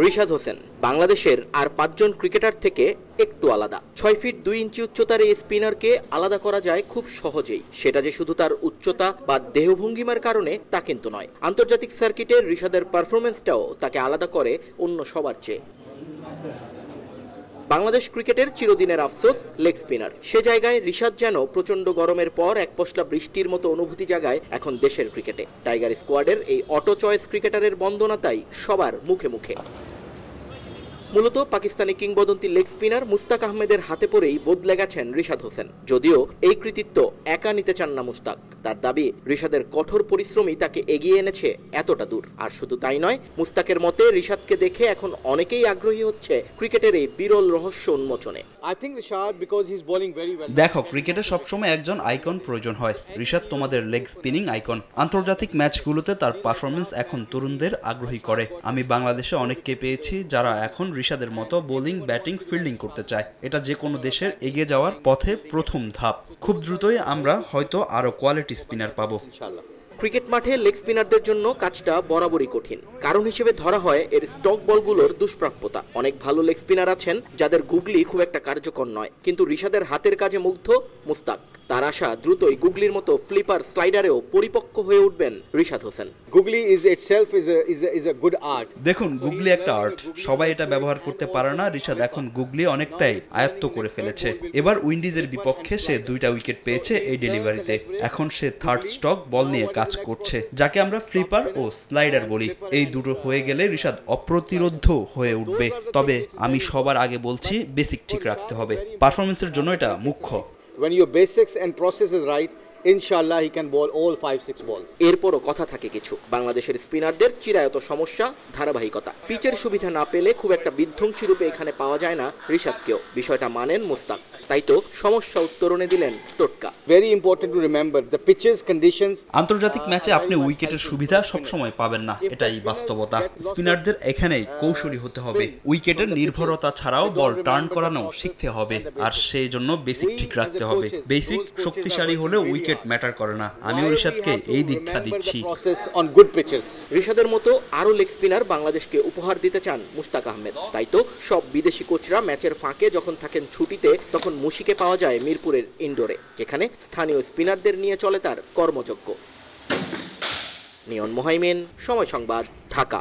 রিশাদ হোসেন বাংলাদেশের আর ৫ জন ক্রিকেটার থেকে একটু আলাদা। ৬ ফিট ২ ইঞ্চি উচ্চতার এই স্পিনারকে আলাদা করা যায় খুব সহজেই। সেটা যে শুধু তার উচ্চতা বা দেহভঙ্গিমার কারণে তা কিন্তু নয়। আন্তর্জাতিক সার্কিটে রিশাদের পারফরম্যান্সটাও তাকে আলাদা করে অন্য সবার চেয়ে। বাংলাদেশ ক্রিকেটের চিরদিনের আফসোস লেগ স্পিনার। সে জায়গায় রিশাদ যেন প্রচন্ড গরমের পর এক পশলা বৃষ্টির মতো অনুভূতি জাগায় এখন দেশের ক্রিকেটে। টাইগার স্কোয়াডের এই অটো চয়েস ক্রিকেটারের বন্দনা তাই সবার মুখে মুখে। মূলত পাকিস্তানি কিংবদন্তি লেগ স্পিনার মুস্তাক আহমেদের হাতে পড়েই বদলে গেছেন রিশাদ হোসেন। যদিও এই কৃতিত্ব একা নিতে চান না মুস্তাক। তার দাবি রিশাদের কঠোর পরিশ্রমই তাকে এগিয়ে এনেছে এতটা দূর। আর শুধু তাই নয়, মুস্তাকের মতে রিশাদকে দেখে এখন অনেকেই আগ্রহী হচ্ছে ক্রিকেটের এই বিরল রহস্য উন্মোচনে। দেখো, ক্রিকেটে সবসময় একজন আইকন প্রয়োজন হয়। রিশাদ তোমাদের লেগ স্পিনিং আইকন। আন্তর্জাতিক ম্যাচগুলোতে তার পারফরমেন্স এখন তরুণদের আগ্রহী করে। আমি বাংলাদেশে অনেককে পেয়েছি যারা এখন রিশাদের মতো বোলিং, ব্যাটিং, ফিল্ডিং করতে চায়। এটা যে কোনো দেশের এগিয়ে যাওয়ার পথে প্রথম ধাপ। খুব দ্রুতই আমরা হয়তো আরো কোয়ালিটি স্পিনার পাবো। ক্রিকেট মাঠে লেগ স্পিনারদের জন্য কাজটা বরাবরই কঠিন। কারণ হিসেবে ধরা হয় এর স্টক বলগুলোর দুষ্প্রাপ্যতা। অনেক ভালো লেগ স্পিনার আছেন যাদের গুগলি খুব একটা কার্যকর নয়, কিন্তু রিশাদের হাতের কাজে মুগ্ধ মুস্তাক। তার আশা দ্রুতই গুগলির মতো ফ্লিপার স্লাইডারেও পরিপক্ক হয়ে উঠবেন রিশাদ হোসেন। গুগলি is a good art. দেখুন, গুগলি একটা আর্ট। সবাই এটা ব্যবহার করতে পারে না। রিশাদ এখন গুগলি অনেকটাই আয়ত্ত করে ফেলেছে। এবার উইন্ডিজের বিপক্ষে সে 2টা উইকেট পেয়েছে এই ডেলিভারিতে। এখন সে থার্ড স্টক বল নিয়ে কাজ করছে, যাকে আমরা ফ্লিপার ও স্লাইডার বলি। এই দুটো হয়ে গেলে রিশাদ অপ্রতিরোধ্য হয়ে উঠবে। তবে আমি সবার আগে বলছি, বেসিক ঠিক রাখতে হবে। পারফরমেন্সের জন্য এটা মুখ্য। When your basics and process is right, ইনশাআল্লাহ he can bowl all 5-6 balls. এরপরও কথা থাকে কিছু। বাংলাদেশের স্পিনারদের চিরায়ত সমস্যা ধারাবাহিকতা। পিচের সুবিধা না পেলে খুব একটা বিধ্বংসী রূপে এখানে পাওয়া যায় না রিশাদকেও। বিষয়টা মানেন মুস্তাক। তাই তো সমস্যা উত্তরণে দিলেন টোটকা। Very important to remember the pitches conditions. আন্তর্জাতিক ম্যাচে আপনি উইকেটের সুবিধা সবসময় পাবেন না, এটাই বাস্তবতা। স্পিনারদের এখানেই কৌশলী হতে হবে। উইকেটের নির্ভরতা ছাড়াও বল টার্ন করানো শিখতে হবে। আর সেই জন্য বেসিক ঠিক রাখতে হবে। বেসিক শক্তিশালী হলে উইকেট ম্যাটার করে না। আমিও রিশাদকে এই দীক্ষা দিচ্ছি। রিশাদের মতো আরো লেগ স্পিনার বাংলাদেশকে উপহার দিতে চান মুস্তাক আহমেদ। তাই তো সব বিদেশি কোচরা ম্যাচের ফাঁকে যখন থাকেন ছুটিতে, তখন মুশিকে পাওয়া যায় মিরপুরের ইনডোরে, যেখানে স্থানীয় স্পিনারদের নিয়ে চলে তার কর্মযজ্ঞ। নিয়ন মোহাইমিন, সময় সংবাদ, ঢাকা।